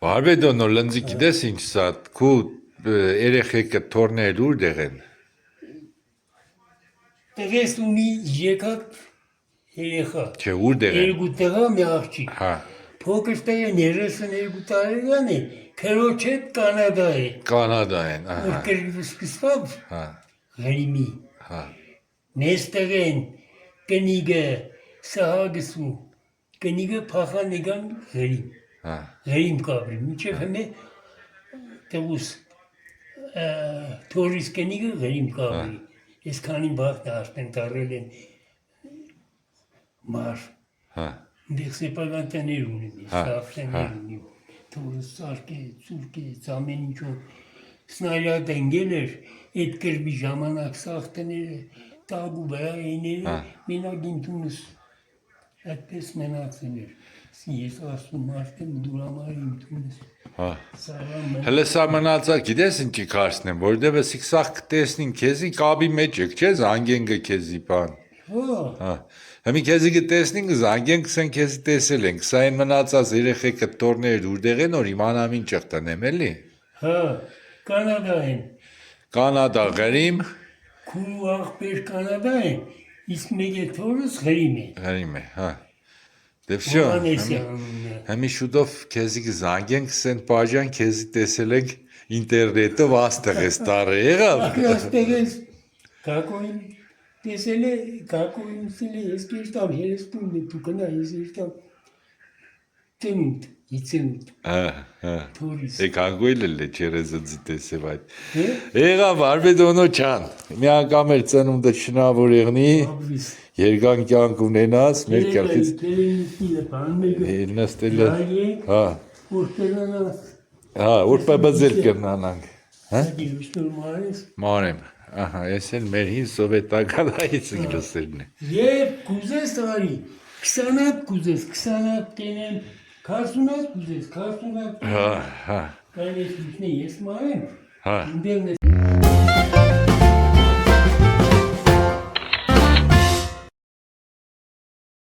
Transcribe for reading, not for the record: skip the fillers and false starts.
Բարբեդոնո լնձի գիտես ինչ սա քու երեխեքը թորներ ուր են Տղես ունի եկած երեխա Չէ ուր են երկու տղա մի աղջիկ Հա փոքր տղը 32 տարեկան է քրոջ հետ կանադա է Կանադա են որ սկսավ Հա Ղրիմի Հա Նեստեղեն կնիգը սահագսու կնիգը փախանեգան Ղրիմ Հա Ղրիմ կաբրի միջև հմե տղուս թորիս կնիգը Ղրիմ կաբրի ես քանի բախտ արդեն տարել են մար Հա դեղ սեփական տներ ունի սավ տներ ունի թորս սարք է ծուրկ է ամեն ինչով սնարյադ ընկել էր այդ կրբի ժամանակ սաղ տները տագու վրա էները մենակ ինքնուս այդպես մենացել էր ես ասում արդեն դուրամար ինքնուս Հələ սա մնացա գիտես ինչի կարծնեմ որովհետև էսիկ սաղ կտեսնին քեզի կաբի մեջ եք չէ զանգենգը քեզի բան Հա Հիմի քեզի կտեսնին զանգենք սեն քեզի տեսել ենք սա այն մնացած երեխեքը տորներ ուր են որ իմանամ ինչ եղտանեմ էլի Հա Կանադա են Կանադա Ղրիմ քու աղբեր Կանադա են իսկ մեկ է թորս Ղրիմ է Ղրիմ է հա Դե վсё Հիմի շուտով քեզի կզանգենք սեն բաժան քեզի տեսել ենք ինտերնետով աստղես տարը եղավ Աստղես Կակոին տեսել է Կակոին սել է ես կերտավ երեստուն դու կնա ես երտավ տենուտ իցենուտ թորիս Եկանգույլ էլ է չերեզծի տեսև այդ Եղավ Արբեդոնո չան մի անգամ էր ծնունդը շնավոր եղնի երկան կյանք ունենաս մեր կյանքից նստել հա հա ուր բզել կրնանանք հա մարեմ ահա ես էլ մեր հին սովետական այց գլսելն է Եվ կուզես արի 20 կուզես 20 կենեմ 40 կուզես 40 հա հա Կայնես ես մարեմ հա